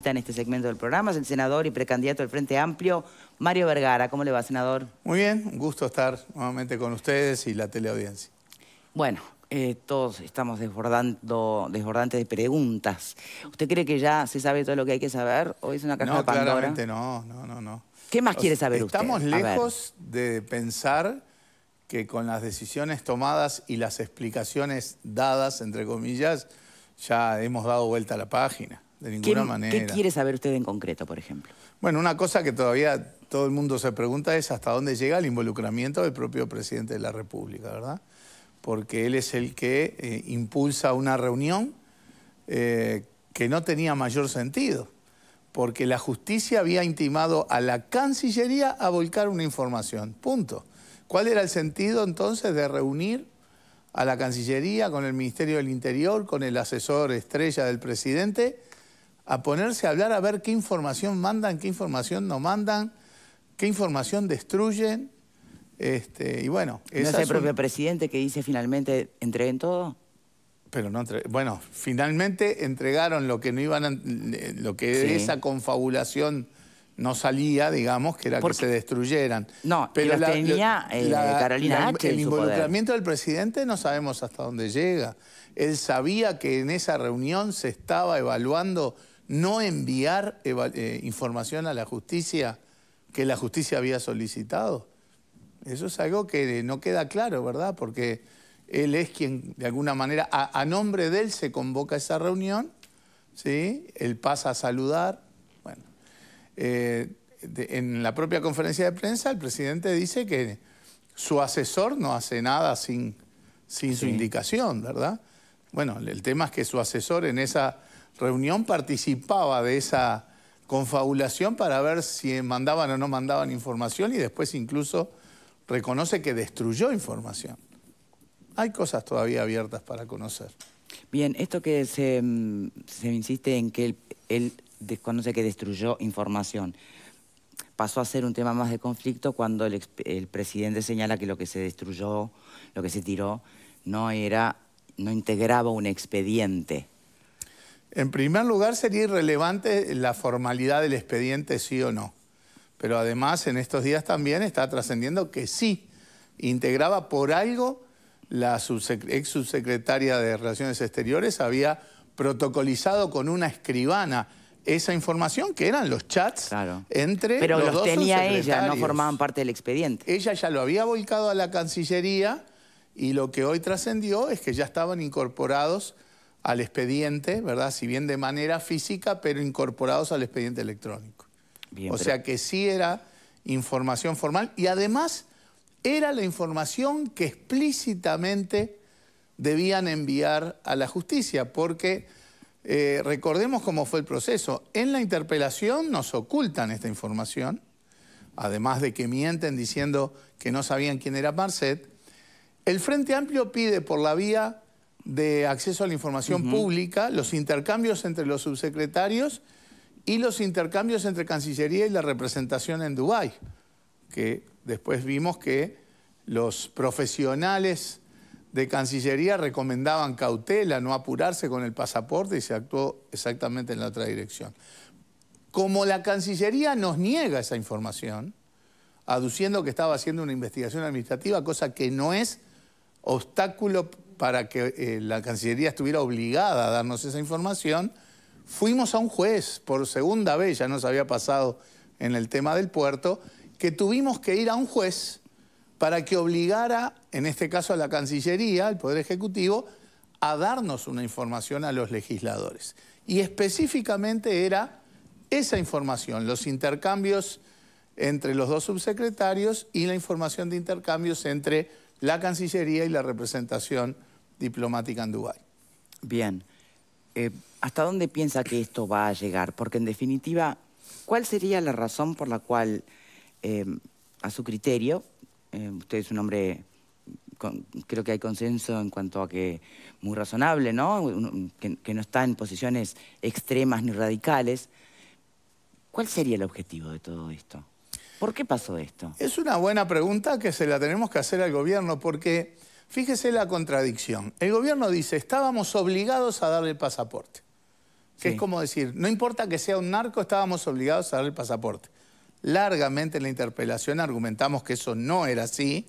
entrevista en este segmento del programa. Es el senador y precandidato del Frente Amplio, Mario Vergara. ¿Cómo le va, senador? Muy bien, un gusto estar nuevamente con ustedes y la teleaudiencia. Bueno, todos estamos desbordantes de preguntas. ¿Usted cree que ya se sabe todo lo que hay que saber? ¿O es una caja de Pandora? Claramente no. ¿Qué más quiere saber usted? Estamos lejos de pensar que con las decisiones tomadas y las explicaciones dadas, entre comillas, ya hemos dado vuelta a la página, de ninguna manera. ¿Qué quiere saber usted en concreto, por ejemplo? Bueno, una cosa que todavía todo el mundo se pregunta es hasta dónde llega el involucramiento del propio presidente de la República, ¿verdad? Porque él es el que impulsa una reunión que no tenía mayor sentido, porque la justicia había intimado a la Cancillería a volcar una información, punto. ¿Cuál era el sentido entonces de reunir a la Cancillería con el Ministerio del Interior, con el asesor estrella del presidente, a ponerse a hablar a ver qué información mandan, qué información no mandan, qué información destruyen? Y bueno, ¿No es el propio presidente que dice finalmente entreguen todo? Pero no bueno, finalmente entregaron lo que no iban a, lo que de esa confabulación no salía, digamos, que era que se destruyeran. No, pero tenía Carolina H. El involucramiento del presidente no sabemos hasta dónde llega. Él sabía que en esa reunión se estaba evaluando no enviar información a la justicia que la justicia había solicitado. Eso es algo que no queda claro, ¿verdad? Porque él es quien, de alguna manera, a nombre de él se convoca esa reunión, ¿sí? Él pasa a saludar. Bueno, en la propia conferencia de prensa el presidente dice que su asesor no hace nada sin su indicación, ¿verdad? Bueno, el tema es que su asesor en esa reunión participaba de esa confabulación para ver si mandaban o no mandaban información y después incluso reconoce que destruyó información. Hay cosas todavía abiertas para conocer. Bien, esto que se insiste en que él desconoce que destruyó información, pasó a ser un tema más de conflicto cuando el presidente señala que lo que se destruyó, lo que se tiró, no integraba un expediente. En primer lugar, sería irrelevante la formalidad del expediente, sí o no. Pero además, en estos días también está trascendiendo que sí, integraba por algo, la ex subsecretaria de Relaciones Exteriores había protocolizado con una escribana esa información, que eran los chats entre los dos subsecretarios. Pero los tenía ella, no formaban parte del expediente. Ella ya lo había volcado a la Cancillería y lo que hoy trascendió es que ya estaban incorporados al expediente, ¿verdad? Si bien de manera física, pero incorporados al expediente electrónico. Bien, o sea que sí era información formal y además era la información que explícitamente debían enviar a la justicia, porque recordemos cómo fue el proceso. En la interpelación nos ocultan esta información, además de que mienten diciendo que no sabían quién era Marcet. El Frente Amplio pide por la vía de acceso a la información pública los intercambios entre los subsecretarios y los intercambios entre Cancillería y la representación en Dubái, que después vimos que los profesionales de Cancillería recomendaban cautela, no apurarse con el pasaporte y se actuó exactamente en la otra dirección. Como la Cancillería nos niega esa información, aduciendo que estaba haciendo una investigación administrativa, cosa que no es obstáculo para que la Cancillería estuviera obligada a darnos esa información, fuimos a un juez por segunda vez, ya nos había pasado en el tema del puerto, que tuvimos que ir a un juez para que obligara, en este caso a la Cancillería, al Poder Ejecutivo, a darnos una información a los legisladores. Y específicamente era esa información, los intercambios entre los dos subsecretarios y la información de intercambios entre la Cancillería y la representación diplomática en Dubái. Bien. ¿Hasta dónde piensa que esto va a llegar? Porque en definitiva, ¿cuál sería la razón por la cual, a su criterio, usted es un hombre, creo que hay consenso en cuanto a que muy razonable, ¿no? Que no está en posiciones extremas ni radicales. ¿Cuál sería el objetivo de todo esto? ¿Por qué pasó esto? Es una buena pregunta que se la tenemos que hacer al gobierno porque fíjese la contradicción. El gobierno dice, estábamos obligados a darle el pasaporte. que es como decir, no importa que sea un narco, estábamos obligados a dar el pasaporte. Largamente en la interpelación argumentamos que eso no era así.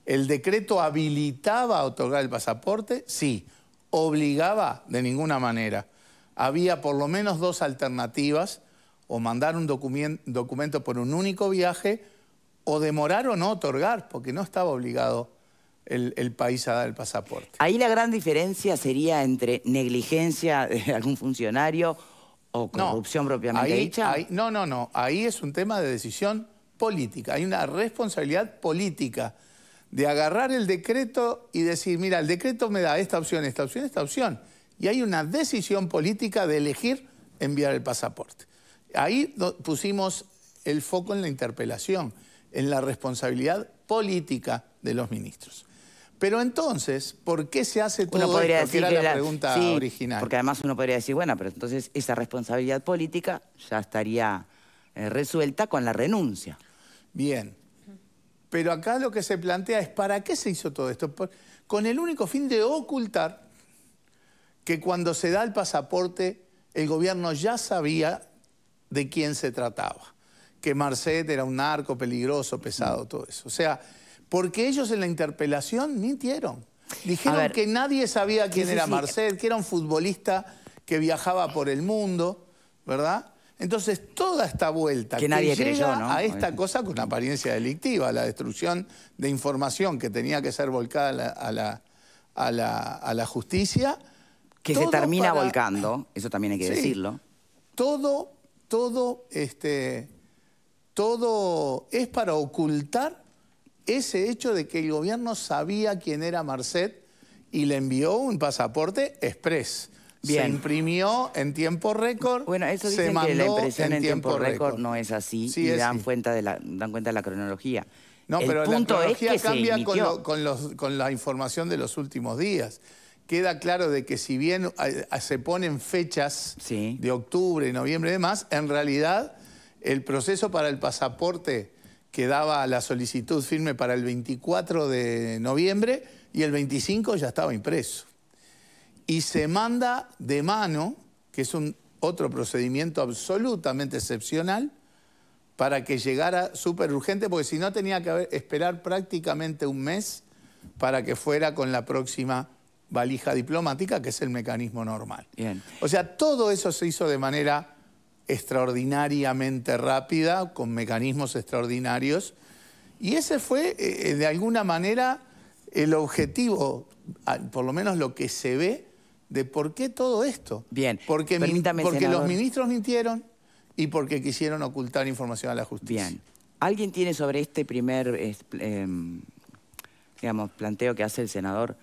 ¿El decreto habilitaba a otorgar el pasaporte? Sí. ¿Obligaba? De ninguna manera. Había por lo menos dos alternativas, o mandar un documento por un único viaje, o demorar o no otorgar, porque no estaba obligado el país a dar el pasaporte. Ahí la gran diferencia sería entre negligencia de algún funcionario o corrupción propiamente dicha. No. Ahí es un tema de decisión política. Hay una responsabilidad política de agarrar el decreto y decir, mira, el decreto me da esta opción, esta opción, esta opción. Y hay una decisión política de elegir enviar el pasaporte. Ahí pusimos el foco en la interpelación, en la responsabilidad política de los ministros. Pero entonces, ¿por qué se hace todo esto? Que era la pregunta original. Porque además uno podría decir, bueno, pero entonces esa responsabilidad política ya estaría resuelta con la renuncia. Bien. Pero acá lo que se plantea es, ¿para qué se hizo todo esto? Con el único fin de ocultar que cuando se da el pasaporte, el gobierno ya sabía de quién se trataba. Que Marcet era un narco peligroso, pesado, todo eso. O sea, porque ellos en la interpelación mintieron. Dijeron que nadie sabía quién era Marcet, que era un futbolista que viajaba por el mundo, ¿verdad? Entonces, toda esta vuelta que nadie creyó, ¿no? A esta cosa con apariencia delictiva, la destrucción de información que tenía que ser volcada a la justicia. Que se termina volcando, eso también hay que decirlo. Todo es para ocultar ese hecho de que el gobierno sabía quién era Marcet y le envió un pasaporte express. Bien. Se imprimió en tiempo récord. Bueno, eso dicen que la impresión en tiempo récord no es así, y dan cuenta de la cronología. No, pero la cronología cambia con la información de los últimos días. Queda claro de que si bien se ponen fechas de octubre, noviembre y demás, en realidad el proceso para el pasaporte quedaba la solicitud firme para el 24 de noviembre y el 25 ya estaba impreso. Y se manda de mano, que es otro procedimiento absolutamente excepcional, para que llegara súper urgente, porque si no tenía que esperar prácticamente un mes para que fuera con la próxima valija diplomática, que es el mecanismo normal. Bien. O sea, todo eso se hizo de manera extraordinariamente rápida, con mecanismos extraordinarios, y ese fue, de alguna manera, el objetivo, por lo menos lo que se ve, de por qué todo esto. Bien, porque los ministros mintieron y porque quisieron ocultar información a la justicia. Bien. ¿Alguien tiene sobre este primer planteo que hace el senador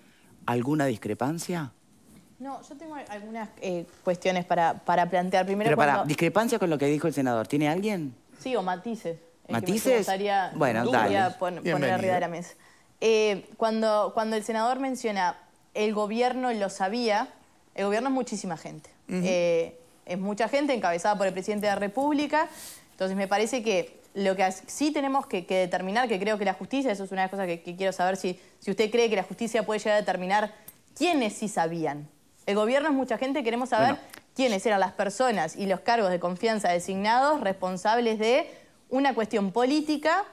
alguna discrepancia? No, yo tengo algunas cuestiones para plantear. Primero, pero discrepancia con lo que dijo el senador, ¿tiene alguien? Sí, o matices. ¿Matices? Me gustaría, bueno, dale. Poner arriba de la mesa. Cuando el senador menciona el gobierno lo sabía, el gobierno es muchísima gente. Es mucha gente encabezada por el presidente de la República. Entonces me parece que lo que sí tenemos que determinar, que creo que la justicia, eso es una de las cosas que quiero saber, si usted cree que la justicia puede llegar a determinar quiénes sí sabían. El gobierno es mucha gente, queremos saber quiénes eran las personas y los cargos de confianza designados responsables de una cuestión política,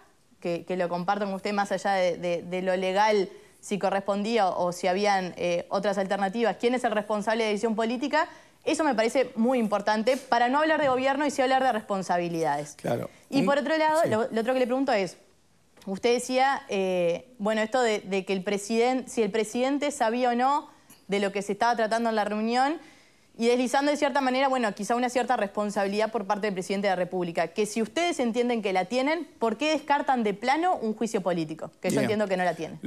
que lo comparto con usted más allá de lo legal, si correspondía o si habían otras alternativas, quién es el responsable de decisión política. Eso me parece muy importante para no hablar de gobierno y sí hablar de responsabilidades. Claro. Y por otro lado, lo otro que le pregunto es, usted decía, bueno, esto de que si el presidente sabía o no de lo que se estaba tratando en la reunión y deslizando de cierta manera, bueno, quizá una cierta responsabilidad por parte del presidente de la República. Que si ustedes entienden que la tienen, ¿por qué descartan de plano un juicio político? Que yo entiendo que no la tienen.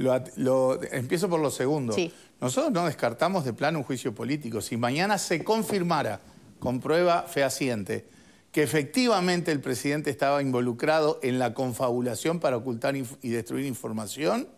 Empiezo por lo segundo. Sí. Nosotros no descartamos de plano un juicio político. Si mañana se confirmara con prueba fehaciente que efectivamente el presidente estaba involucrado en la confabulación para ocultar y destruir información,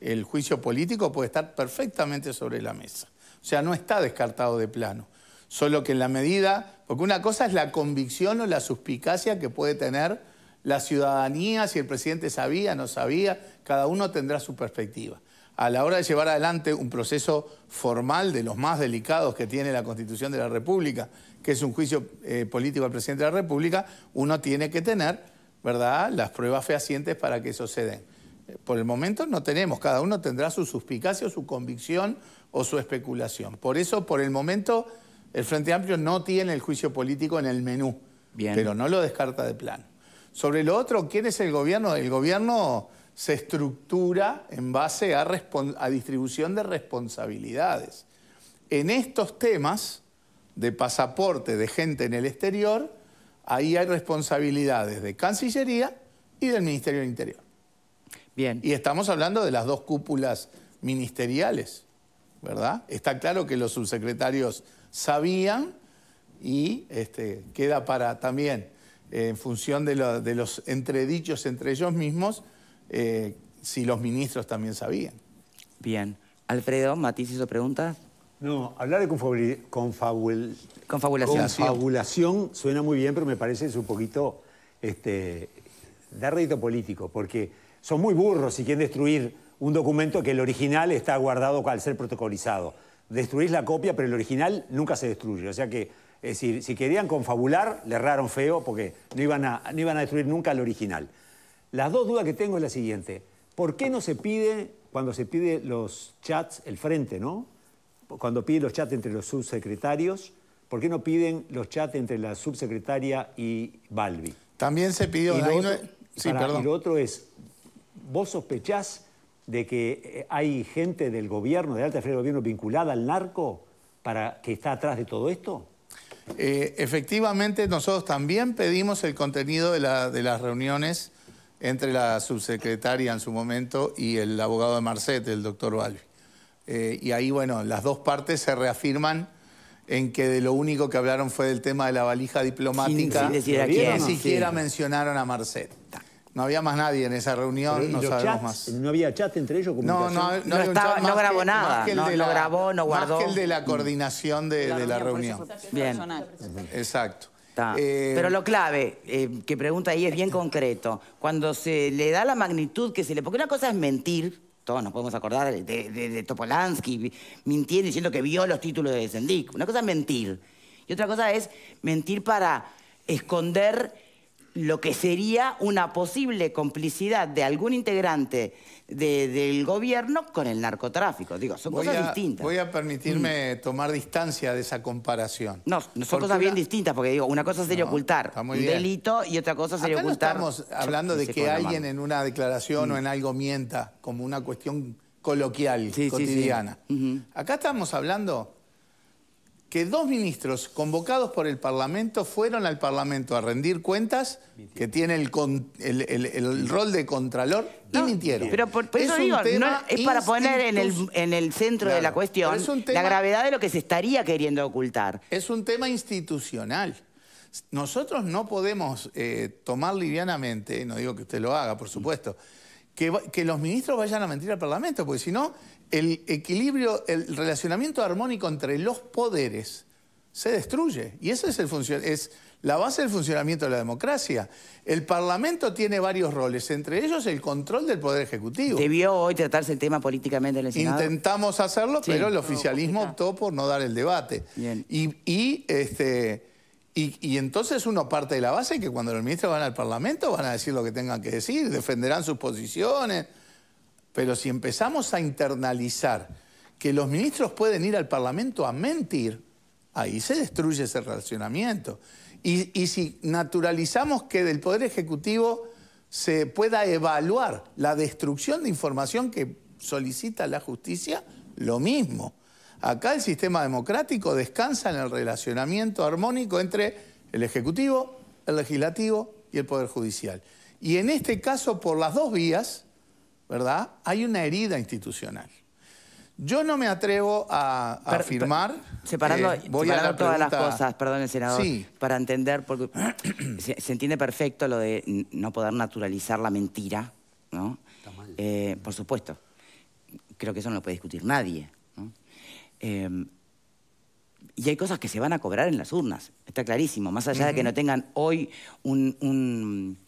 el juicio político puede estar perfectamente sobre la mesa. O sea, no está descartado de plano. Solo que en la medida, porque una cosa es la convicción o la suspicacia que puede tener la ciudadanía, si el presidente sabía, no sabía, cada uno tendrá su perspectiva. a la hora de llevar adelante un proceso formal de los más delicados que tiene la Constitución de la República, que es un juicio político al presidente de la República, uno tiene que tener, ¿verdad?, las pruebas fehacientes para que eso se den. Por el momento no tenemos, cada uno tendrá su suspicacia, su convicción o su especulación. Por eso, por el momento, el Frente Amplio no tiene el juicio político en el menú, pero no lo descarta de plano. Sobre lo otro, ¿quién es el gobierno? El gobierno se estructura en base a distribución de responsabilidades. En estos temas de pasaporte de gente en el exterior, ahí hay responsabilidades de Cancillería y del Ministerio del Interior. Bien. Y estamos hablando de las dos cúpulas ministeriales, ¿verdad? Está claro que los subsecretarios sabían y queda para también, en función de los entredichos entre ellos mismos, si los ministros también sabían. Bien. Alfredo, Matiz hizo preguntas. No, hablar de confabulación suena muy bien, pero me parece es un poquito da rédito político, porque son muy burros si quieren destruir un documento que el original está guardado al ser protocolizado. Destruís la copia, pero el original nunca se destruye. O sea que, es decir, si querían confabular, le erraron feo porque no iban a destruir nunca el original. Las dos dudas que tengo es la siguiente. ¿Por qué no se pide, cuando se pide los chats, el frente, ¿no? Cuando piden los chats entre los subsecretarios, ¿por qué no piden los chats entre la subsecretaria y Balbi? También se pidió... Y lo otro es, ¿vos sospechás de que hay gente del gobierno, de alta esfera del gobierno, vinculada al narco que está atrás de todo esto? Efectivamente, nosotros también pedimos el contenido de las reuniones entre la subsecretaria en su momento y el abogado de Marcet, el doctor Balbi. Y ahí, bueno, las dos partes se reafirman en que de lo único que hablaron fue del tema de la valija diplomática. Sin decir a quién. Ni siquiera mencionaron a Marcet. No había más nadie en esa reunión, no sabemos chats, más. ¿No había chat entre ellos? No grabó nada, no grabó, no guardó. Más que el de la coordinación de la reunión. Bien. Exacto. Pero lo clave que pregunta ahí es bien concreto. Cuando se le da la magnitud que se le... Porque una cosa es mentir, todos nos podemos acordar de Topolansky mintiendo diciendo que vio los títulos de Sendik. Una cosa es mentir. Y otra cosa es mentir para esconder lo que sería una posible complicidad de algún integrante del gobierno con el narcotráfico. Digo, son cosas distintas. Voy a permitirme tomar distancia de esa comparación. No, son cosas bien distintas, porque digo, una cosa sería ocultar un delito y otra cosa sería ocultar... No estamos hablando de que alguien en una declaración o en algo mienta, como una cuestión coloquial, cotidiana. Acá estamos hablando que dos ministros convocados por el Parlamento fueron al Parlamento a rendir cuentas, que tiene el rol de contralor, y mintieron. Pero por eso digo, es para poner en el centro de la cuestión la gravedad de lo que se estaría queriendo ocultar. Es un tema institucional. Nosotros no podemos tomar livianamente, no digo que usted lo haga, por supuesto, que los ministros vayan a mentir al Parlamento, porque si no, el equilibrio, el relacionamiento armónico entre los poderes se destruye. Y ese es la base del funcionamiento de la democracia. El Parlamento tiene varios roles, entre ellos el control del Poder Ejecutivo. ¿Debió hoy tratarse el tema políticamente en el Senado? Intentamos hacerlo, pero el oficialismo optó por no dar el debate. Bien. Y entonces uno parte de la base que cuando los ministros van al Parlamento van a decir lo que tengan que decir, defenderán sus posiciones. Pero si empezamos a internalizar que los ministros pueden ir al Parlamento a mentir, ahí se destruye ese relacionamiento. Y si naturalizamos que del Poder Ejecutivo se pueda evaluar la destrucción de información que solicita la justicia, lo mismo. Acá el sistema democrático descansa en el relacionamiento armónico entre el Ejecutivo, el Legislativo y el Poder Judicial. Y en este caso, por las dos vías, ¿verdad?, hay una herida institucional. Yo no me atrevo a afirmar... Separando todas las cosas, perdón, senador, para entender, porque se entiende perfecto lo de no poder naturalizar la mentira, ¿no? Por supuesto. Creo que eso no lo puede discutir nadie, ¿no? Y hay cosas que se van a cobrar en las urnas, está clarísimo. Más allá de que no tengan hoy un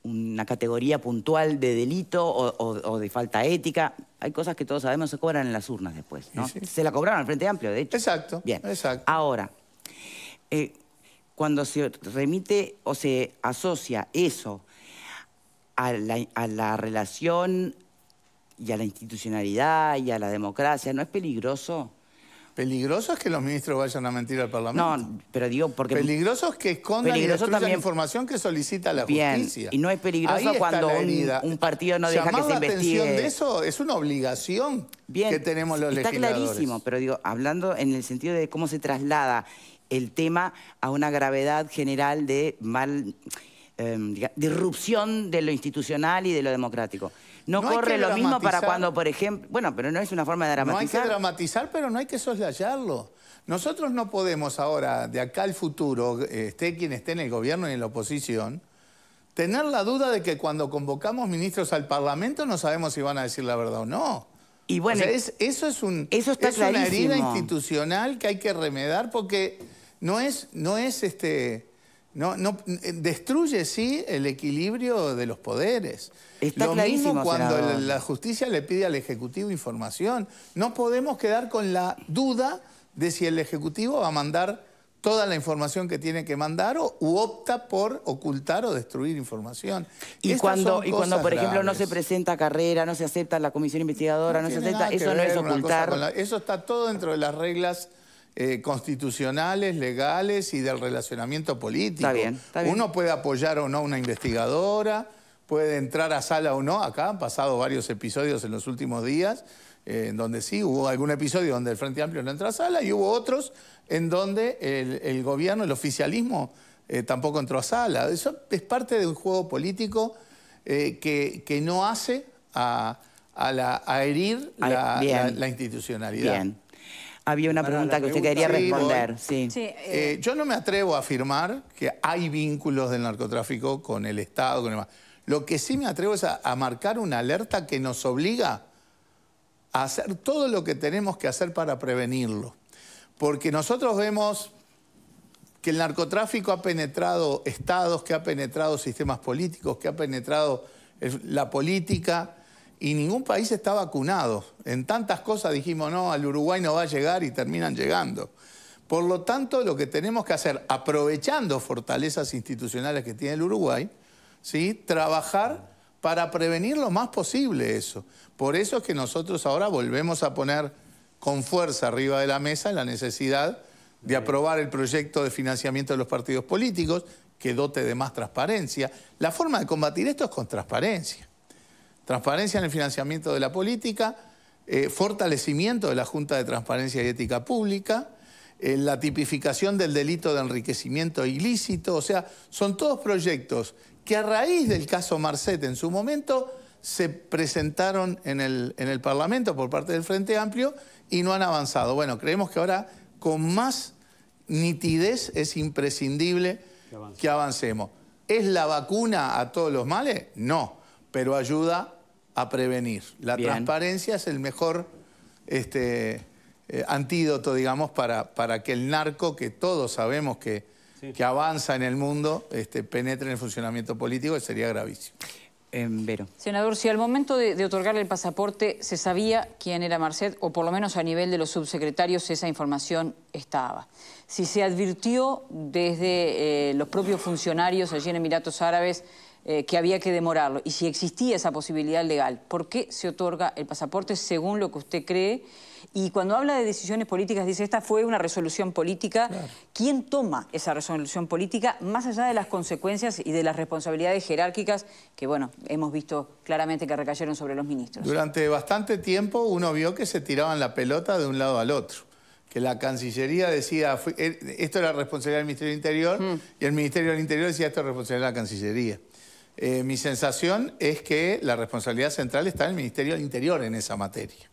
una categoría puntual de delito o de falta ética. Hay cosas que todos sabemos se cobran en las urnas después, ¿no? Sí. Se la cobraron al Frente Amplio, de hecho. Exacto. Bien. Exacto. Ahora, cuando se remite o se asocia eso a la relación y a la institucionalidad y a la democracia, ¿no es peligroso? Peligroso es que los ministros vayan a mentir al Parlamento. No, pero digo porque... Peligroso es que escondan y destruyan también, la información que solicita la bien, justicia. Y no es peligroso cuando un partido no deja que se investigue. Llamar la atención de eso es una obligación que tenemos los legisladores. Está clarísimo, pero digo, hablando en el sentido de cómo se traslada el tema a una gravedad general de disrupción de lo institucional y de lo democrático. No corre lo mismo para cuando, por ejemplo... Bueno, pero no es una forma de dramatizar. No hay que dramatizar, pero no hay que soslayarlo. Nosotros no podemos ahora, de acá al futuro, esté quien esté en el gobierno y en la oposición, tener la duda de que cuando convocamos ministros al Parlamento no sabemos si van a decir la verdad o no. Y bueno, o sea, eso es una herida institucional que hay que remediar porque destruye, sí, el equilibrio de los poderes. Está Lo clarísimo, mismo cuando senador. la justicia le pide al Ejecutivo información. No podemos quedar con la duda de si el Ejecutivo va a mandar toda la información que tiene que mandar u opta por ocultar o destruir información. Y cuando, por ejemplo, no graves. se presenta carrera, no se acepta la comisión investigadora, no se tiene acepta, nada que eso no ver es una cosa ocultar. con eso está todo dentro de las reglas constitucionales, legales y del relacionamiento político. Está bien. Uno puede apoyar o no a una investigadora, puede entrar a sala o no. Acá han pasado varios episodios en los últimos días, en donde sí, hubo algún episodio donde el Frente Amplio no entró a sala y hubo otros en donde el gobierno, el oficialismo, tampoco entró a sala. Eso es parte de un juego político que no hace a herir la institucionalidad. Bien. Había una pregunta que usted quería responder. Sí. Yo no me atrevo a afirmar que hay vínculos del narcotráfico con el Estado, con el demás. Lo que sí me atrevo es a marcar una alerta que nos obliga a hacer todo lo que tenemos que hacer para prevenirlo. Porque nosotros vemos que el narcotráfico ha penetrado estados, que ha penetrado sistemas políticos, que ha penetrado la política, y ningún país está vacunado. En tantas cosas dijimos, no, al Uruguay no va a llegar y terminan llegando. Por lo tanto, lo que tenemos que hacer, aprovechando fortalezas institucionales que tiene el Uruguay, ¿sí?, trabajar para prevenir lo más posible eso. Por eso es que nosotros ahora volvemos a poner con fuerza arriba de la mesa la necesidad de aprobar el proyecto de financiamiento de los partidos políticos que dote de más transparencia. La forma de combatir esto es con transparencia. Transparencia en el financiamiento de la política, fortalecimiento de la Junta de Transparencia y Ética Pública, la tipificación del delito de enriquecimiento ilícito. O sea, son todos proyectos que a raíz del caso Marcet en su momento se presentaron en el Parlamento por parte del Frente Amplio y no han avanzado. Bueno, creemos que ahora con más nitidez es imprescindible que avancemos. ¿Es la vacuna a todos los males? No, pero ayuda a prevenir. La transparencia es el mejor antídoto, digamos, para que el narco, que todos sabemos que avanza en el mundo, penetre en el funcionamiento político, que sería gravísimo. Vero. Senador, si al momento de otorgarle el pasaporte se sabía quién era Marcet, o por lo menos a nivel de los subsecretarios esa información estaba. Si se advirtió desde los propios funcionarios allí en Emiratos Árabes que había que demorarlo, y si existía esa posibilidad legal, ¿por qué se otorga el pasaporte según lo que usted cree? Y cuando habla de decisiones políticas, dice, esta fue una resolución política. Claro. ¿Quién toma esa resolución política, más allá de las consecuencias y de las responsabilidades jerárquicas que, bueno, hemos visto claramente que recayeron sobre los ministros? Durante bastante tiempo uno vio que se tiraban la pelota de un lado al otro. Que la Cancillería decía, esto era responsabilidad del Ministerio del Interior, y el Ministerio del Interior decía, esto es responsabilidad de la Cancillería. Mi sensación es que la responsabilidad central está en el Ministerio del Interior en esa materia.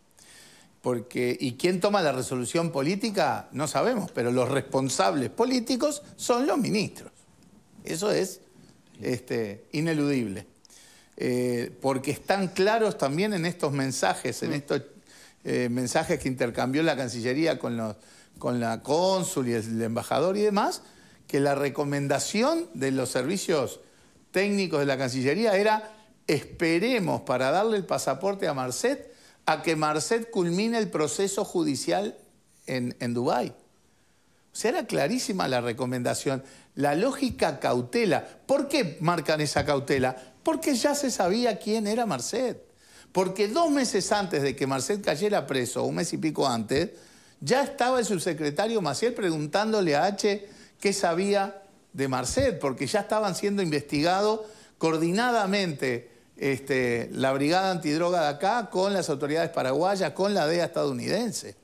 ¿Y quién toma la resolución política? No sabemos, pero los responsables políticos son los ministros. Eso es ineludible. Porque están claros también en estos mensajes, en estos mensajes que intercambió la Cancillería con la cónsul y el embajador y demás, que la recomendación de los servicios técnicos de la Cancillería era: esperemos para darle el pasaporte a Marcet a que Marcet culmine el proceso judicial en Dubái. O sea, era clarísima la recomendación. La lógica cautela. ¿Por qué marcan esa cautela? Porque ya se sabía quién era Marcet. Porque 2 meses antes de que Marcet cayera preso, 1 mes y pico antes, ya estaba el subsecretario Maciel preguntándole a H qué sabía de Marcet, porque ya estaban siendo investigados coordinadamente la brigada antidroga de acá con las autoridades paraguayas, con la DEA estadounidense.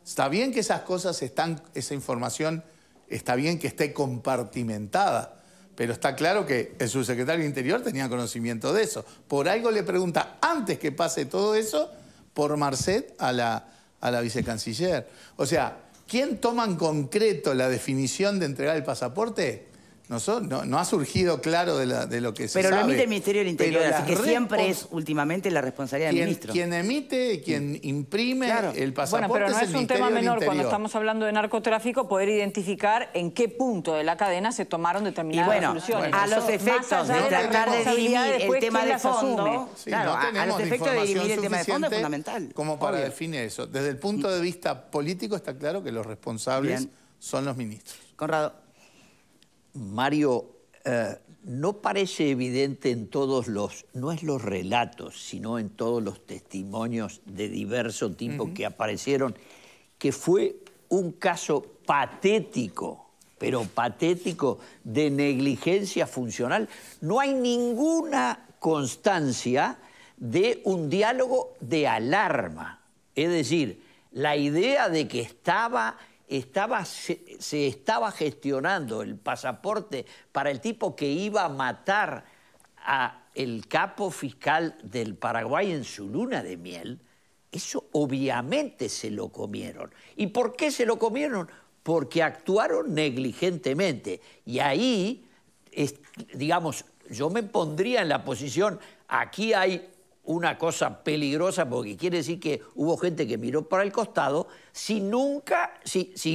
Está bien que esas cosas esa información está bien que esté compartimentada, pero está claro que el subsecretario de Interior tenía conocimiento de eso. Por algo le pregunta, antes que pase todo eso, por Marcet a la vicecanciller. O sea, ¿quién toma en concreto la definición de entregar el pasaporte? No ha surgido claro de lo que se sabe. Pero lo emite el Ministerio del Interior, así que siempre es últimamente la responsabilidad del ministro. Quien emite, quien imprime el pasaporte. Bueno, pero no es es el un tema Ministerio del menor Interior. cuando estamos hablando de narcotráfico poder identificar en qué punto de la cadena se tomaron determinadas resoluciones. A los efectos de tratar de dirimir el tema de fondo, Sí, claro, no a tenemos los efectos de dirimir el tema de fondo es suficiente fundamental. como para definir eso. Desde el punto de vista político está claro que los responsables son los ministros. Conrado. Mario, no parece evidente en todos no es los relatos, sino en todos los testimonios de diverso tipo que aparecieron, que fue un caso patético, pero patético, de negligencia funcional. No hay ninguna constancia de un diálogo de alarma. Es decir, la idea de que se estaba gestionando el pasaporte para el tipo que iba a matar al capo fiscal del Paraguay en su luna de miel, eso obviamente se lo comieron. ¿Y por qué se lo comieron? Porque actuaron negligentemente. Y ahí, digamos, yo me pondría en la posición, aquí hay una cosa peligrosa porque quiere decir que hubo gente que miró para el costado si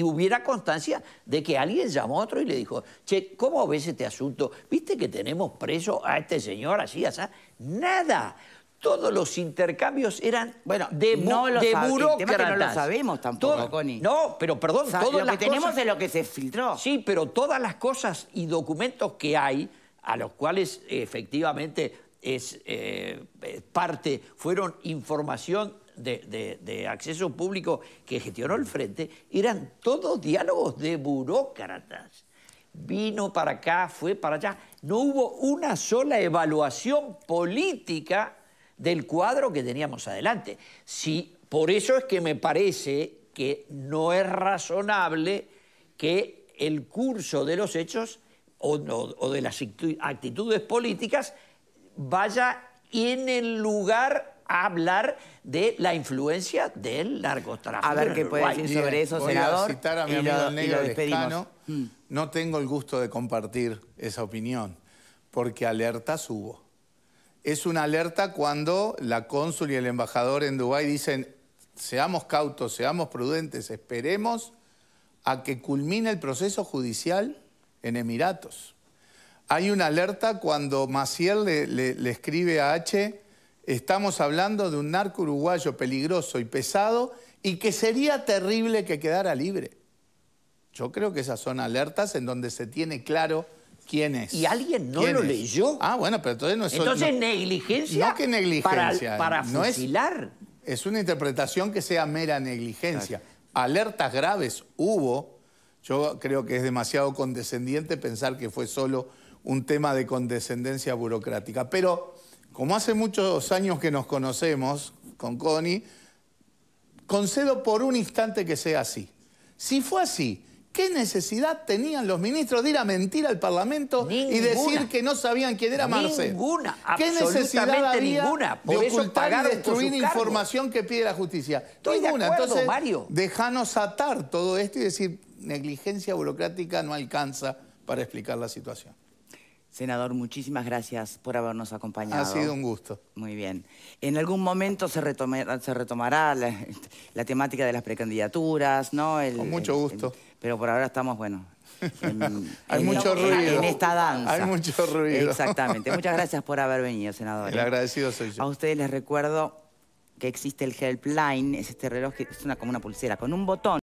hubiera constancia de que alguien llamó a otro y le dijo, che, ¿cómo ves este asunto? ¿Viste que tenemos preso a este señor así, así? Nada. Todos los intercambios eran de burócratas. El tema que no lo sabemos tampoco, Connie. No, pero perdón, lo que tenemos es lo que se filtró. Sí, pero todas las cosas y documentos que hay, a los cuales efectivamente fueron información de acceso público que gestionó el Frente, eran todos diálogos de burócratas. Vino para acá, fue para allá. No hubo una sola evaluación política del cuadro que teníamos adelante. Sí, por eso es que me parece que no es razonable que el curso de los hechos o de las actitudes políticas vaya en el lugar a hablar de la influencia del narcotráfico. A ver qué puede decir sobre eso, senador. Voy a citar a mi amigo el negro Lescano. No tengo el gusto de compartir esa opinión, porque alertas hubo. Es una alerta cuando la cónsul y el embajador en Dubái dicen, seamos cautos, seamos prudentes, esperemos a que culmine el proceso judicial en Emiratos. Hay una alerta cuando Maciel le escribe a H, estamos hablando de un narco uruguayo peligroso y pesado y que sería terrible que quedara libre. Yo creo que esas son alertas en donde se tiene claro quién es. ¿Y alguien no lo leyó? Ah, bueno, pero entonces no es... Entonces negligencia. No que negligencia. Para no fusilar. Es una interpretación que sea mera negligencia. Claro. Alertas graves hubo. Yo creo que es demasiado condescendiente pensar que fue solo un tema de condescendencia burocrática. Pero como hace muchos años que nos conocemos con Connie, concedo por un instante que sea así. Si fue así, ¿qué necesidad tenían los ministros de ir a mentir al Parlamento y decir que no sabían quién era Marcet? Ninguna, ¿Qué necesidad había ninguna. Por de eso ocultar y destruir información que pide la justicia? Estoy ninguna. De acuerdo, entonces, Mario. Déjanos atar todo esto y decir, negligencia burocrática no alcanza para explicar la situación. Senador, muchísimas gracias por habernos acompañado. Ha sido un gusto. Muy bien. En algún momento se retomará la temática de las precandidaturas, ¿no? Con mucho gusto. Pero por ahora estamos, bueno... Hay mucho ruido. En esta danza. Hay mucho ruido. Exactamente. Muchas gracias por haber venido, senador. El agradecido soy yo. A ustedes les recuerdo que existe el Helpline, es este reloj que es como una pulsera con un botón.